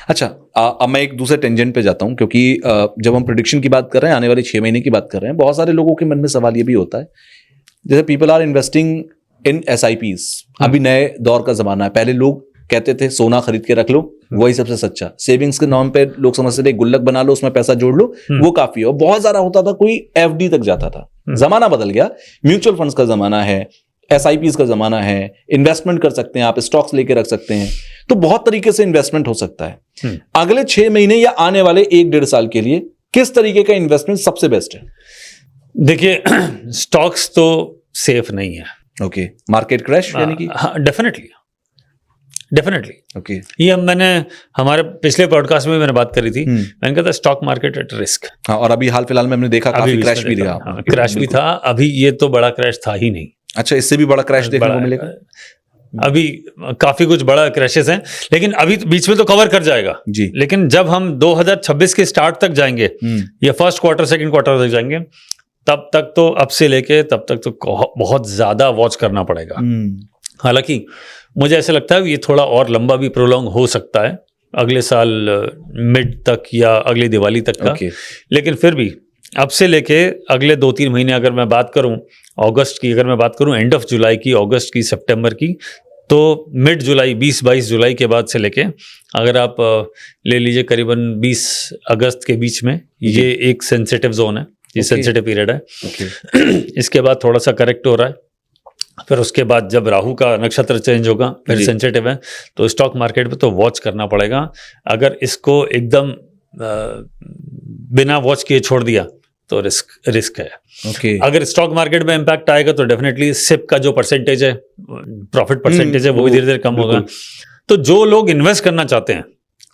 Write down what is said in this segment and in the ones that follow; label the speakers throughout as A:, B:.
A: अच्छा, अब मैं एक दूसरे टेंजेंट पे जाता हूँ, क्योंकि जब हम प्रेडिक्शन की बात कर रहे हैं, आने वाले 6 महीने की बात कर रहे हैं, बहुत सारे लोगों के मन में सवाल ये भी होता है, जैसे people are investing in SIPs। अभी नए दौर का जमाना है। पहले लोग कहते थे सोना खरीद के रख लो, वही सबसे सच्चा। सेविंग्स के नाम पे लोग समझते थे गुल्लक बना लो, उसमें पैसा जोड़ लो, वो काफी है। और बहुत ज्यादा होता था, कोई FD तक जाता था। जमाना बदल गया, म्यूचुअल फंड्स का जमाना है, SIPs का जमाना है, इन्वेस्टमेंट कर सकते हैं आप, स्टॉक्स लेके रख सकते हैं, तो बहुत तरीके से इन्वेस्टमेंट हो सकता है। अगले 6 महीने या आने वाले 1-1.5 साल के लिए किस तरीके का इन्वेस्टमेंट सबसे बेस्ट है?
B: देखिए, स्टॉक्स तो सेफ नहीं है।
A: ओके, मार्केट क्रैश यानी कि?
B: डेफिनेटली
A: ओके,
B: ये मैंने हमारे पिछले पॉडकास्ट में मैंने बात करी थी। मैंने कहा था स्टॉक मार्केट एट रिस्क।
A: हाँ, और अभी हाल फिलहाल में हमने देखा काफी क्रैश भी रहा।
B: हाँ, क्रैश भी था। अभी ये तो बड़ा क्रैश था ही नहीं।
A: अच्छा, इससे भी बड़ा क्रैश देखने को मिलेगा?
B: अभी काफी कुछ बड़ा क्रैशेस हैं, लेकिन अभी बीच में तो कवर कर जाएगा
A: जी।
B: लेकिन जब हम 2026 के स्टार्ट तक जाएंगे या फर्स्ट क्वार्टर सेकंड क्वार्टर तक जाएंगे, तब तक तो अब से लेके तब तक तो बहुत ज्यादा वॉच करना पड़ेगा। हालांकि मुझे ऐसा लगता है ये थोड़ा और लंबा भी प्रोलॉन्ग हो सकता है, अगले साल मिड तक या अगली दिवाली तक का। लेकिन फिर भी अब से लेके अगले 2-3 महीने अगर मैं बात करूं, अगस्त की अगर मैं बात करूं, एंड ऑफ जुलाई की, अगस्त की, सितंबर की, तो मिड जुलाई 20-22 जुलाई के बाद से लेके अगर आप ले लीजिए करीबन 20 अगस्त के बीच में, ये एक सेंसिटिव जोन है, ये सेंसिटिव पीरियड है। इसके बाद थोड़ा सा करेक्ट हो रहा है, फिर उसके बाद जब राहु का नक्षत्र चेंज होगा फिर सेंसिटिव है, तो स्टॉक मार्केट पे तो वॉच करना पड़ेगा। अगर इसको एकदम बिना वॉच किए छोड़ दिया तो रिस्क है। अगर स्टॉक मार्केट में इंपैक्ट आएगा तो डेफिनेटली सिप का जो परसेंटेज है, प्रॉफिट परसेंटेज है, वो भी धीरे धीरे कम होगा। तो जो लोग इन्वेस्ट करना चाहते हैं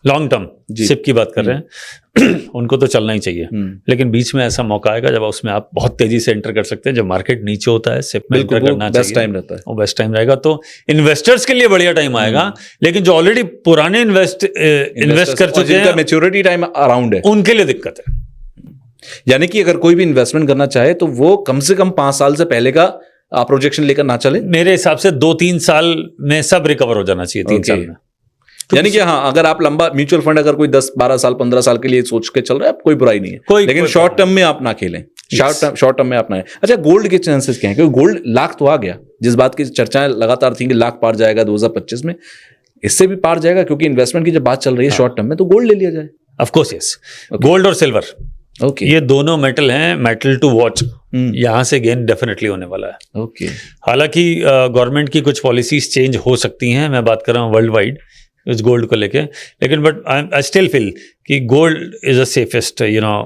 B: लॉन्ग टर्म, सिप की बात कर रहे हैं, उनको तो चलना ही चाहिए। लेकिन बीच में ऐसा मौका आएगा जब उसमें आप बहुत तेजी से एंटर कर सकते हैं, जब मार्केट नीचे होता है, सिप में एंटर करना चाहिए, बेस्ट टाइम रहता है, वो बेस्ट टाइम रहेगा। तो इन्वेस्टर्स के लिए बढ़िया टाइम आएगा, लेकिन जो ऑलरेडी पुराने इन्वेस्ट कर चुके हैं,
A: मैच्योरिटी टाइम अराउंड है,
B: उनके लिए दिक्कत है।
A: यानी कि अगर कोई भी इन्वेस्टमेंट करना चाहे तो वो कम से कम 5 साल से पहले का प्रोजेक्शन लेकर ना चले।
B: मेरे हिसाब से 2-3 साल में सब रिकवर हो जाना चाहिए, 3 साल में।
A: यानी कि हाँ, अगर आप लंबा म्यूचुअल फंड अगर कोई 10-12 साल 15 साल के लिए सोच के चल रहा है, कोई बुराई नहीं है, लेकिन शॉर्ट टर्म में आप ना खेलें, शॉर्ट टर्म में आप ना। अच्छा, गोल्ड के चांसेस क्या है? क्योंकि गोल्ड लाख तो आ गया, जिस बात की चर्चाएं लगातार थी कि लाख पार जाएगा 2025 में, इससे भी पार जाएगा, क्योंकि इन्वेस्टमेंट की जब बात चल रही है शॉर्ट टर्म में, तो गोल्ड ले लिया जाए।
B: ऑफ कोर्स यस, गोल्ड और सिल्वर, ये दोनों मेटल हैं, मेटल टू वॉच। यहां से गेन डेफिनेटली होने वाला है। हालांकि गवर्नमेंट की कुछ पॉलिसीज चेंज हो सकती हैं, मैं बात कर रहा हूँ वर्ल्ड वाइड इस गोल्ड को लेके, लेकिन बट आई स्टिल फील कि gold is a safest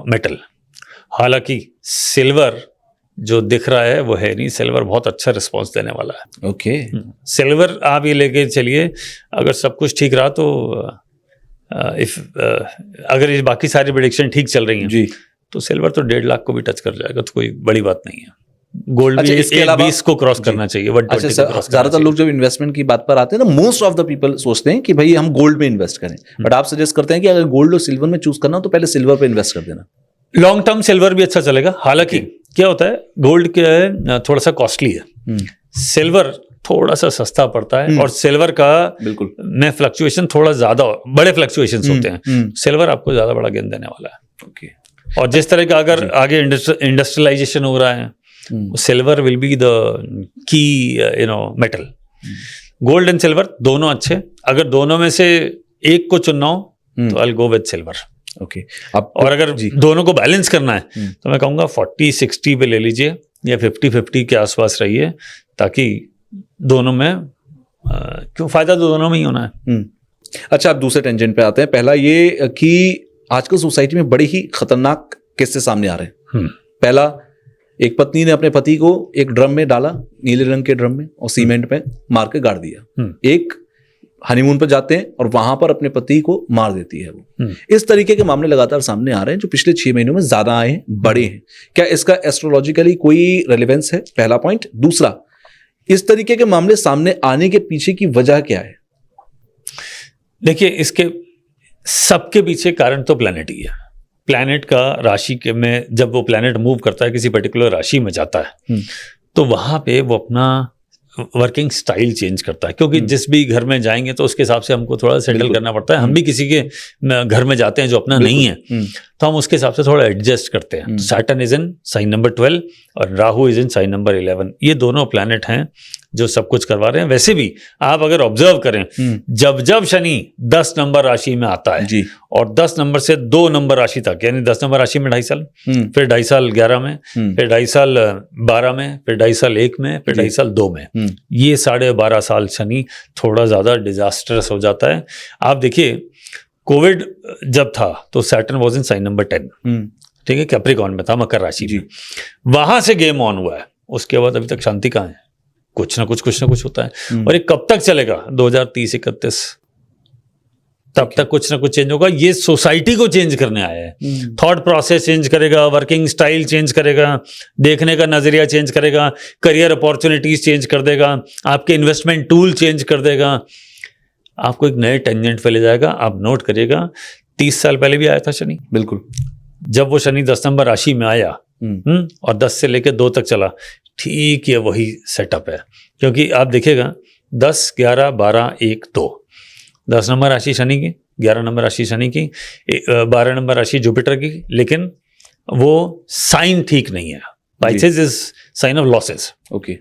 B: metal. हालांकि सिल्वर जो दिख रहा है वो है नहीं, सिल्वर बहुत अच्छा रिस्पॉन्स देने वाला है। सिल्वर आप ये लेके चलिए, अगर सब कुछ ठीक रहा तो अगर ये बाकी सारी प्रेडिक्शन ठीक चल रही हैं जी, तो सिल्वर तो 1.5 लाख को भी टच कर जाएगा, तो कोई बड़ी बात नहीं है। गोल्ड भी 120 को क्रॉस करना चाहिए, 120 को क्रॉस।
A: ज्यादातर लोग जब इन्वेस्टमेंट की बात पर आते हैं ना, मोस्ट ऑफ द पीपल सोचते हैं कि भाई हम गोल्ड में इन्वेस्ट करें, बट आप सजेस्ट करते हैं कि अगर गोल्ड और सिल्वर में चूज करना हो तो पहले सिल्वर पे इन्वेस्ट कर देना।
B: लॉन्ग टर्म सिल्वर भी अच्छा चलेगा। हालांकि क्या होता है, गोल्ड क्या है, थोड़ा सा कॉस्टली है, सिल्वर थोड़ा सा सस्ता पड़ता है, और सिल्वर का बिल्कुल में फ्लक्चुएशन थोड़ा ज्यादा, बड़े फ्लक्चुएशंस होते हैं। सिल्वर आपको ज्यादा बड़ा गेन देने वाला है। और जिस तरह का अगर आगे इंडस्ट्रियलाइजेशन हो रहा है, silver will be the key metal. Gold and silver दोनों अच्छे, अगर दोनों में से एक को चुनना हो तो I will go with silver. और अगर दोनों को बैलेंस करना है तो मैं कहूँगा 40-60 पे ले लीजिए, या 50-50 के आसपास रहिए, ताकि दोनों में क्यों फायदा तो दोनों में ही होना है।
A: अच्छा, आप दूसरे टेंजेंट पे आते हैं। पहला ये कि आजकल सोसाइटी में बड़ी ही खतरनाक किस्से सामने आ रहे हैं। पहला, एक पत्नी ने अपने पति को एक ड्रम में डाला, नीले रंग के ड्रम में, और सीमेंट पे मार के गाड़ दिया। एक हनीमून पर जाते हैं और वहां पर अपने पति को मार देती है वो। इस तरीके के मामले लगातार सामने आ रहे हैं, जो पिछले 6 महीनों में ज्यादा आए हैं, बड़े हैं। क्या इसका एस्ट्रोलॉजिकली कोई रेलेवेंस है? पहला पॉइंट। दूसरा, इस तरीके के मामले सामने आने के पीछे की वजह क्या है?
B: देखिए, इसके सबके पीछे कारण तो प्लैनेट ही है। प्लैनेट का राशि के में जब वो प्लैनेट मूव करता है, किसी पर्टिकुलर राशि में जाता है, तो वहां पे वो अपना वर्किंग स्टाइल चेंज करता है, क्योंकि जिस भी घर में जाएंगे तो उसके हिसाब से हमको थोड़ा सेटल करना पड़ता है। हम भी किसी के घर में जाते हैं जो अपना नहीं है, तो हम उसके हिसाब से थोड़ा एडजस्ट करते हैं। Saturn is in sign number 12 और Rahu is in sign number 11। ये दोनों प्लैनेट हैं जो सब कुछ करवा रहे हैं। वैसे भी आप अगर ऑब्जर्व करें, जब जब शनि 10 नंबर राशि में आता है और 10 नंबर से 2 नंबर राशि तक, यानी 10 नंबर राशि में 2.5 साल, फिर 2.5 साल 11 में, फिर 2.5 साल 12 में, फिर 2.5 साल 1 में, फिर 2.5 साल 2 में, ये 12.5 साल शनि थोड़ा ज्यादा डिजास्टरस हो जाता है। आप देखिए कोविड जब था तो Saturn was in sign number 10, ठीक है, कैप्रिकॉर्न में था, मकर राशि में, वहां से गेम ऑन हुआ है। उसके बाद अभी तक शांति कहाँ है? कुछ ना कुछ होता है। और ये कब तक चलेगा? 2030-31 तब तक कुछ ना कुछ चेंज होगा। ये सोसाइटी को चेंज करने आया है। थॉट प्रोसेस चेंज करेगा, वर्किंग स्टाइल चेंज करेगा, देखने का नजरिया चेंज करेगा, करियर अपॉर्चुनिटीज चेंज कर देगा, आपके इन्वेस्टमेंट टूल चेंज कर देगा, आपको एक नए टेंजेंट पे ले जाएगा। आप नोट करिएगा 30 साल पहले भी आया था शनि,
A: बिल्कुल,
B: जब वो शनि 10 नंबर राशि में आया और 10 से लेकर 2 तक चला, ठीक ये वही सेटअप है। क्योंकि आप देखिएगा 10, 11, 12, 1, 2, 10 नंबर राशि शनि की, 11 नंबर राशि शनि की, 12 नंबर राशि जुपिटर की, लेकिन वो साइन ठीक नहीं है। Pisces is sine of losses.
A: Okay,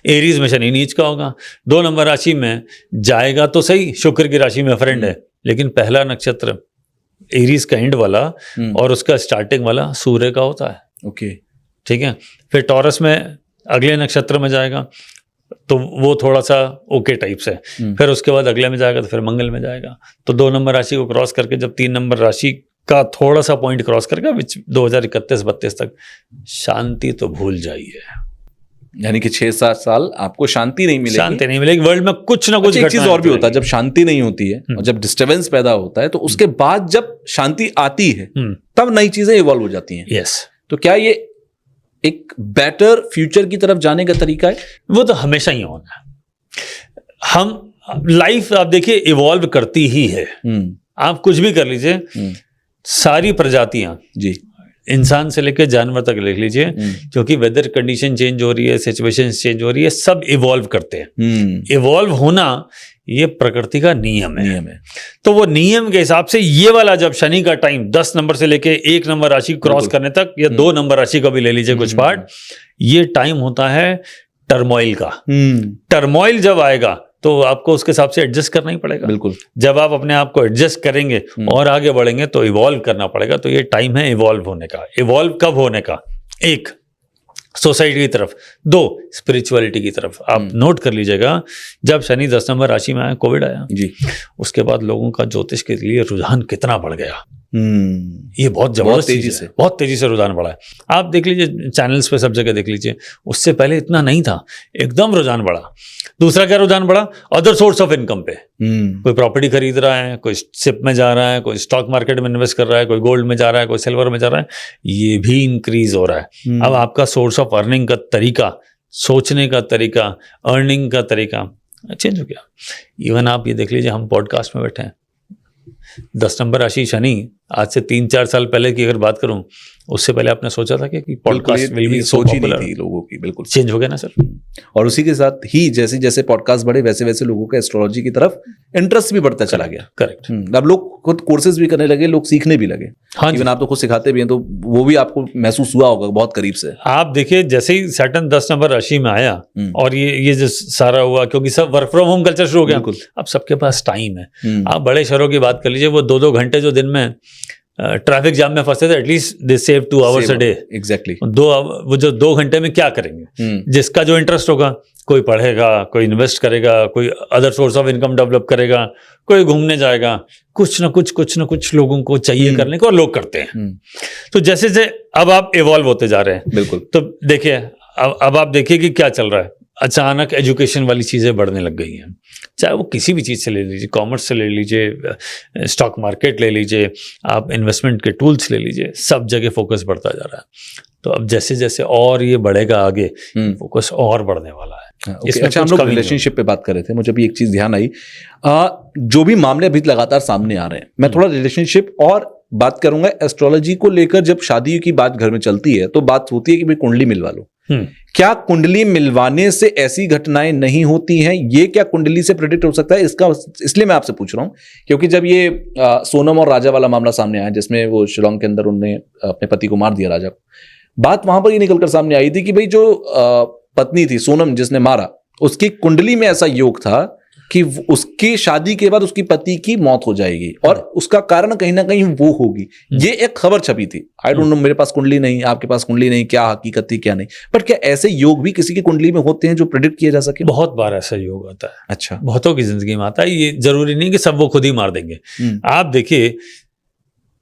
B: Aries में शनि नीच का होगा। 2 नंबर राशि में जाएगा तो सही, शुक्र की राशि में फ्रेंड है, लेकिन पहला नक्षत्र एरीज का एंड वाला और उसका स्टार्टिंग वाला सूर्य का होता है।
A: ओके,
B: ठीक है। फिर टॉरस में अगले नक्षत्र में जाएगा तो वो थोड़ा सा ओके टाइप से, फिर उसके बाद अगले में जाएगा तो फिर मंगल में जाएगा। तो 2 नंबर राशि को क्रॉस करके जब 3 नंबर राशि का थोड़ा सा पॉइंट क्रॉस करके 2031-32 तक शांति तो भूल जाइए।
A: यानी कि 6-7 साल आपको शांति नहीं मिलेगी।
B: शांति नहीं मिलेगी, वर्ल्ड में कुछ ना कुछ
A: एक चीज और भी होता है, जब शांति नहीं होती है और जब डिस्टर्बेंस पैदा होता है तो उसके बाद जब शांति आती है तब नई चीजें इवॉल्व हो जाती हैं।
B: यस,
A: तो क्या ये एक बेटर फ्यूचर की तरफ जाने का तरीका है?
B: वो तो हमेशा ही होना है। हम लाइफ आप देखिए इवॉल्व करती ही है। आप कुछ भी कर लीजिए, सारी प्रजातियां जी, इंसान से लेकर जानवर तक देख लीजिए, क्योंकि वेदर कंडीशन चेंज हो रही है, सिचुएशन चेंज हो रही है, सब इवॉल्व करते हैं। इवॉल्व होना ये प्रकृति का नियम है। तो वो नियम के हिसाब से ये वाला जब शनि का टाइम 10 नंबर से लेके 1 नंबर राशि क्रॉस करने तक, या 2 नंबर राशि का भी ले लीजिए कुछ पार्ट, ये टाइम होता है टर्मोइल का। टर्मोइल जब आएगा तो आपको उसके हिसाब से एडजस्ट करना ही पड़ेगा। बिल्कुल, जब आप अपने आप को एडजस्ट करेंगे और आगे बढ़ेंगे तो इवॉल्व करना पड़ेगा। तो ये टाइम है इवॉल्व होने का। इवॉल्व कब होने का? 1 सोसाइटी की तरफ, 2 स्पिरिचुअलिटी की तरफ। आप नोट कर लीजिएगा, जब शनि 10 नंबर राशि में आया, कोविड आया जी, उसके बाद लोगों का ज्योतिष के लिए रुझान कितना बढ़ गया। ये बहुत जबरदस्त तेजी से, बहुत तेजी से रुझान बढ़ा है। आप देख लीजिए चैनल्स पे, सब जगह देख लीजिए, उससे पहले इतना नहीं था, एकदम रुझान बढ़ा। दूसरा क्या रुझान बढ़ा? अदर सोर्स ऑफ इनकम पे। कोई प्रॉपर्टी खरीद रहा है, कोई शिप में जा रहा है, कोई स्टॉक मार्केट में इन्वेस्ट कर रहा है, कोई गोल्ड में जा रहा है, कोई सिल्वर में जा रहा है, ये भी इंक्रीज हो रहा है। अब आपका सोर्स ऑफ अर्निंग का तरीका, सोचने का तरीका, अर्निंग का तरीका चेंज हो गया। इवन आप ये देख लीजिए, हम पॉडकास्ट में बैठे हैं, 10 नंबर राशि शनि आज से 3-4 साल पहले की अगर बात करूं, उससे पहले आपने सोचा था कि podcast will be so popular? थी लोगों की, बिल्कुल चेंज हो गया ना सर।
A: और उसी के साथ ही जैसे जैसे पॉडकास्ट बढ़े वैसे वैसे लोगों का एस्ट्रोलॉजी की तरफ इंटरेस्ट भी बढ़ता चला गया।
B: करेक्ट।
A: अब लोग खुद कोर्सेज भी करने लगे, लोग सीखने भी लगे। हाँ, इवन आप तो खुद सिखाते भी हैं, तो वो भी आपको महसूस हुआ होगा बहुत करीब से।
B: आप देखिए, जैसे ही सैटर्न 10 नंबर राशि में आया और ये जो सारा हुआ, क्योंकि सब वर्क फ्रॉम होम कल्चर शुरू हो गया, अब सबके पास टाइम है। आप बड़े शहरों की बात कर लीजिए, वो 2-2 घंटे जो दिन में ट्रैफिक जाम में फंसे थे, at least they save 2 hours a day.
A: Exactly.
B: वो जो 2 घंटे में क्या करेंगे? जिसका जो इंटरेस्ट होगा, कोई पढ़ेगा, कोई इन्वेस्ट करेगा, कोई other source of income develop करेगा, कोई घूमने जाएगा, कुछ ना कुछ लोगों को चाहिए करने को, और लोग करते हैं। तो जैसे जैसे अब आप इवॉल्व होते जा रहे हैं, बिल्कुल, तो देखिए अब आप देखिए कि क्या चल रहा है। अचानक एजुकेशन वाली चीज़ें बढ़ने लग गई हैं, चाहे वो किसी भी चीज़ से ले लीजिए, कॉमर्स से ले लीजिए, स्टॉक मार्केट ले लीजिए, आप इन्वेस्टमेंट के टूल्स ले लीजिए, सब जगह फोकस बढ़ता जा रहा है। तो अब जैसे जैसे और ये बढ़ेगा आगे, फोकस और बढ़ने वाला है।
A: अच्छा, हम लोग रिलेशनशिप पे बात कर रहे थे, मुझे भी एक चीज़ ध्यान आई, जो भी मामले अभी लगातार सामने आ रहे हैं, मैं थोड़ा रिलेशनशिप और बात करूंगा एस्ट्रोलॉजी को लेकर। जब शादी की बात घर में चलती है तो बात होती है कि भाई कुंडली मिलवा लो, क्या कुंडली मिलवाने से ऐसी घटनाएं नहीं होती हैं? ये क्या कुंडली से प्रेडिक्ट हो सकता है? इसका इसलिए मैं आपसे पूछ रहा हूं क्योंकि जब ये सोनम और राजा वाला मामला सामने आया, जिसमें वो शिलोंग के अंदर उन्होंने अपने पति को मार दिया, राजा को, बात वहां पर ये निकलकर सामने आई थी कि भाई जो पत्नी थी सोनम जिसने मारा, उसकी कुंडली में ऐसा योग था कि उसकी शादी के बाद उसकी पति की मौत हो जाएगी और उसका कारण कहीं ना कहीं वो होगी। ये एक खबर छपी थी। आई डोंट नो, मेरे पास कुंडली नहीं, आपके पास कुंडली नहीं, क्या हकीकत थी क्या नहीं, बट क्या ऐसे योग भी किसी की कुंडली में होते हैं जो प्रेडिक्ट किए जा सके?
B: बहुत बार ऐसा योग आता है।
A: अच्छा।
B: बहुतों की जिंदगी में आता है। ये जरूरी नहीं कि सब वो खुद ही मार देंगे। आप देखिए,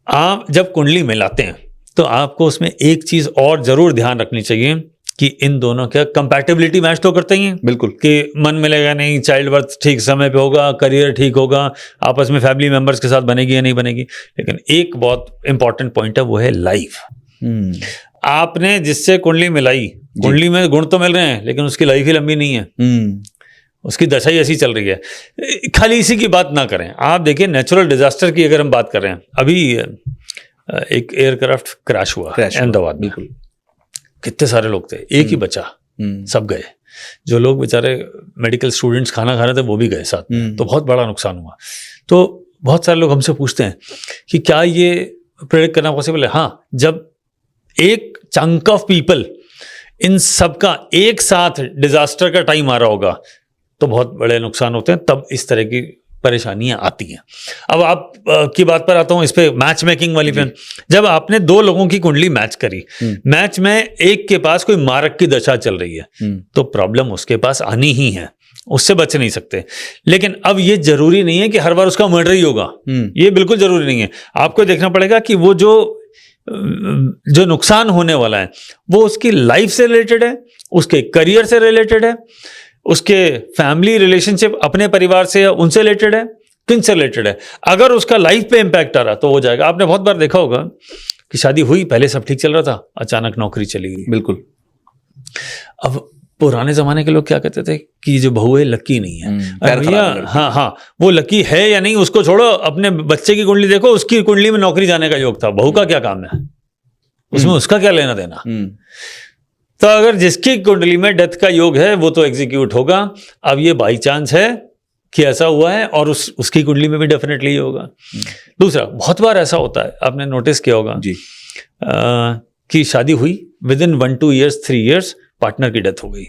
B: आप जब कुंडली मिलाते हैं तो आपको उसमें एक चीज और जरूर ध्यान रखनी चाहिए कि इन दोनों का कंपैटिबिलिटी मैच तो करते ही हैं।
A: बिल्कुल।
B: कि मन मिलेगा नहीं, चाइल्ड बर्थ ठीक समय पे होगा, करियर ठीक होगा, आपस में फैमिली मेंबर्स के साथ बनेगी या नहीं बनेगी। लेकिन एक बहुत इंपॉर्टेंट पॉइंट है, वो है लाइफ। आपने जिससे कुंडली मिलाई, कुंडली में गुण तो मिल रहे हैं लेकिन उसकी लाइफ ही लंबी नहीं है। उसकी दशा ही ऐसी चल रही है। खाली इसी की बात ना करें। आप देखिए, नेचुरल डिजास्टर की अगर हम बात कर रहे हैं, अभी एक एयरक्राफ्ट क्रैश हुआ अहमदाबाद। बिल्कुल। कितने सारे लोग थे, एक ही बचा, सब गए। जो लोग बेचारे मेडिकल स्टूडेंट्स खाना खा रहे थे वो भी गए साथ में। तो बहुत बड़ा नुकसान हुआ। तो बहुत सारे लोग हमसे पूछते हैं कि क्या ये प्रेडिक्ट करना पॉसिबल है? हाँ, जब एक चंक ऑफ पीपल, इन सबका एक साथ डिजास्टर का टाइम आ रहा होगा तो बहुत बड़े नुकसान होते हैं, तब इस तरह की परेशानियां आती हैं। अब आप की बात पर आता हूं, इस पे मैच मेकिंग वाली पे। जब आपने दो लोगों की कुंडली मैच करी, मैच में एक के पास कोई मारक की दशा चल रही है, तो प्रॉब्लम उसके पास आनी ही है, उससे बच नहीं सकते। लेकिन अब ये जरूरी नहीं है कि हर बार उसका मर्डर ही होगा। ये बिल्कुल जरूरी नहीं है। आपको देखना पड़ेगा कि वो जो नुकसान होने वाला है वो उसकी लाइफ से रिलेटेड है, उसके करियर से रिलेटेड है, उसके फैमिली रिलेशनशिप अपने परिवार से उनसे रिलेटेड है, किन से रिलेटेड है। अगर उसका लाइफ पे इंपैक्ट आ रहा तो हो जाएगा। आपने बहुत बार देखा होगा कि शादी हुई, पहले सब ठीक चल रहा था, अचानक नौकरी चली गई।
A: बिल्कुल।
B: अब पुराने जमाने के लोग क्या कहते थे कि जो बहू है लकी नहीं है। भैया, हाँ, वो लकी है या नहीं उसको छोड़ो, अपने बच्चे की कुंडली देखो, उसकी कुंडली में नौकरी जाने का योग था। बहू का क्या काम है उसमें, उसका क्या लेना देना। तो अगर जिसकी कुंडली में डेथ का योग है वो तो एग्जीक्यूट होगा। अब ये बाई चांस है कि ऐसा हुआ है और उसकी कुंडली में भी डेफिनेटली होगा। दूसरा, बहुत बार ऐसा होता है, आपने नोटिस किया होगा जी, कि शादी हुई, with in 1-2 years 3 years partner की डेथ हो गई।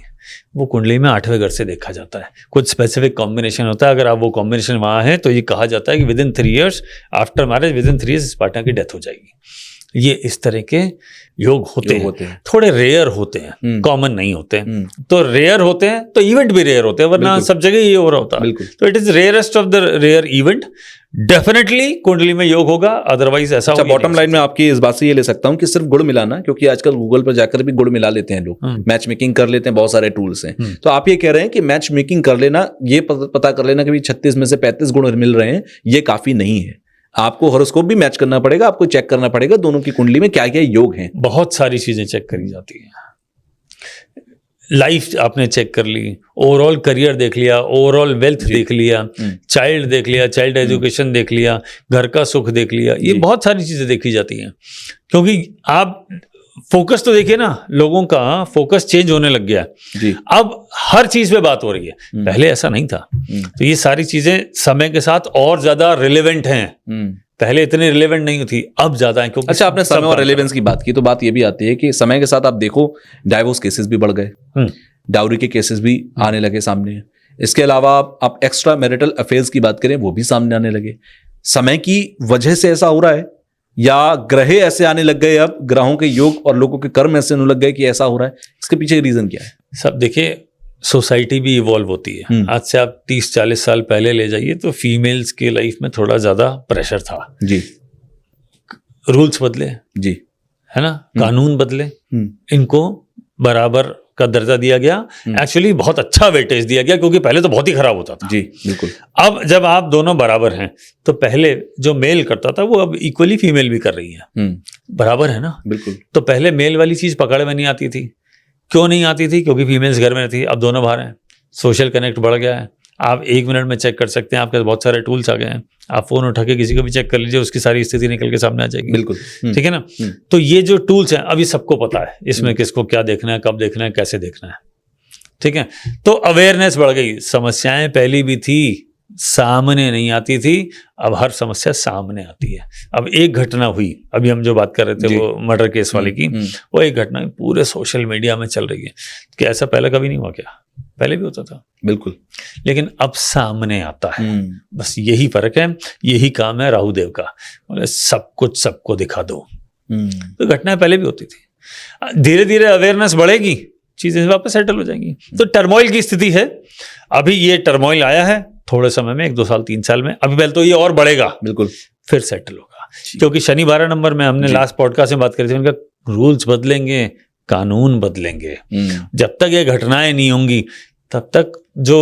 B: वो कुंडली में 8वें घर से देखा जाता है। कुछ स्पेसिफिक कॉम्बिनेशन होता है। अगर आप वो कॉम्बिनेशन वहाँ है तो ये कहा जाता है कि with in 3 years after marriage, with in 3 years partner की डेथ हो जाएगी। ये इस तरह के योग होते हैं। थोड़े रेयर होते हैं, कॉमन नहीं होते हैं। तो रेयर होते हैं तो इवेंट भी रेयर होते हैं, वरना सब जगह ये हो रहा होता है। तो it is rarest of the rare event. Definitely कुंडली में योग होगा, अदरवाइज ऐसा होगा।
A: बॉटम लाइन में आपकी इस बात से ये ले सकता हूं कि सिर्फ गुड़ मिलाना, क्योंकि आजकल गूगल पर जाकर भी गुड़ मिला लेते हैं लोग, मैच मेकिंग कर लेते हैं, बहुत सारे टूल्स हैं। तो आप ये कह रहे हैं कि मैच मेकिंग कर लेना, ये पता कर लेना कि 36 में से 35 गुण मिल रहे हैं, ये काफी नहीं है। आपको हॉरोस्कोप भी मैच करना पड़ेगा, आपको चेक करना पड़ेगा दोनों की कुंडली में क्या क्या योग हैं।
B: बहुत सारी चीजें चेक करी जाती हैं। लाइफ आपने चेक कर ली, ओवरऑल करियर देख लिया, ओवरऑल वेल्थ देख लिया, चाइल्ड देख लिया, चाइल्ड एजुकेशन देख लिया, घर का सुख देख लिया। ये बहुत सारी चीजें देखी जाती हैं। क्योंकि आप फोकस तो देखिए ना, लोगों का फोकस चेंज होने लग गया है। अब हर चीज पे बात हो रही है, पहले ऐसा नहीं था। तो ये सारी चीजें समय के साथ और ज्यादा रिलेवेंट हैं। पहले इतनी रिलेवेंट नहीं थी, अब ज्यादा है। क्योंकि
A: अच्छा, आपने समय और रिलेवेंस की बात की, तो बात ये भी आती है कि समय के साथ आप देखो डाइवोर्स केसेस भी बढ़ गए, डाउरी के केसेस भी आने लगे सामने। इसके अलावा आप एक्स्ट्रा मैरिटल अफेयर्स की बात करें, वो भी सामने आने लगे। समय की वजह से ऐसा हो रहा है या ग्रह ऐसे आने लग गए, अब ग्रहों के योग और लोगों के कर्म ऐसे होने लग गए कि ऐसा हो रहा है? इसके पीछे रीजन क्या है?
B: सब देखिए, सोसाइटी भी इवॉल्व होती है। आज से आप 30-40 साल पहले ले जाइए तो फीमेल्स के लाइफ में थोड़ा ज्यादा प्रेशर था जी। रूल्स बदले जी, है ना, कानून बदले, इनको बराबर का दर्जा दिया गया। एक्चुअली बहुत अच्छा वेटेज दिया गया, क्योंकि पहले तो बहुत ही खराब होता था जी। बिल्कुल। अब जब आप दोनों बराबर हैं तो पहले जो मेल करता था वो अब इक्वली फीमेल भी कर रही है। बराबर है ना। बिल्कुल। तो पहले मेल वाली चीज पकड़ में नहीं आती थी। क्यों नहीं आती थी? क्योंकि फीमेल्स घर में थी। अब दोनों बाहर हैं, सोशल कनेक्ट बढ़ गया है, आप 1 मिनट में चेक कर सकते हैं, आपके पास बहुत सारे टूल्स आ गए हैं, आप फोन उठा के किसी को भी चेक कर लीजिए, उसकी सारी स्थिति निकल के सामने आ जाएगी।
A: बिल्कुल।
B: ठीक है ना। तो ये जो टूल्स हैं अभी सबको पता है इसमें किसको क्या देखना है, कब देखना है, कैसे देखना है। ठीक है, तो अवेयरनेस बढ़ गई। समस्याएं पहले भी थी, सामने नहीं आती थी, अब हर समस्या सामने आती है। अब एक घटना हुई, अभी हम जो बात कर रहे थे वो मर्डर केस वाले की, वो एक घटना पूरे सोशल मीडिया में चल रही है कि ऐसा पहले कभी नहीं हुआ क्या? पहले भी होता था,
A: बिल्कुल,
B: लेकिन अब सामने आता है। बस यही फर्क है, यही काम है राहु देव का, बोले सब कुछ सबको दिखा दो। तो घटनाएं पहले भी होती थी, धीरे धीरे अवेयरनेस बढ़ेगी, चीजें वापस सेटल हो जाएंगी। तो टर्मोइल की स्थिति है, अभी ये टर्मोइल आया है, थोड़े समय में 1, 2 साल 3 साल में, अभी पहले तो ये और बढ़ेगा,
A: बिल्कुल,
B: फिर सेटल होगा। क्योंकि शनि 12 नंबर में हमने लास्ट पॉडकास्ट में बात करी थी, उनका रूल्स बदलेंगे, कानून बदलेंगे। जब तक ये घटनाएं नहीं होंगी तब तक जो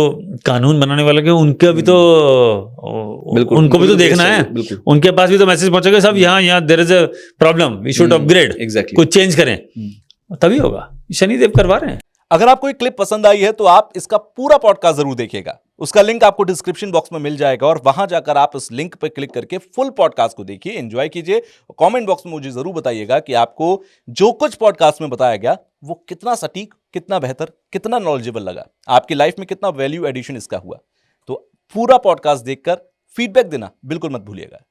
B: कानून बनाने वाले के उनका भी तो उनको भी तो देखना है, उनके पास भी तो मैसेज पहुंचेगा, सब यहाँ there is a problem, we should upgrade, कुछ चेंज करें, तभी होगा। शनिदेव करवा रहे हैं।
C: अगर आपको ये क्लिप पसंद आई है तो आप इसका पूरा पॉडकास्ट जरूर देखिएगा। उसका लिंक आपको डिस्क्रिप्शन बॉक्स में मिल जाएगा और वहां जाकर आप उस लिंक पर क्लिक करके फुल पॉडकास्ट को देखिए, एंजॉय कीजिए। कमेंट बॉक्स में मुझे जरूर बताइएगा कि आपको जो कुछ पॉडकास्ट में बताया गया वो कितना सटीक, कितना बेहतर, कितना नॉलेजेबल लगा, आपकी लाइफ में कितना वैल्यू एडिशन इसका हुआ। तो पूरा पॉडकास्ट देखकर फीडबैक देना बिल्कुल मत भूलिएगा।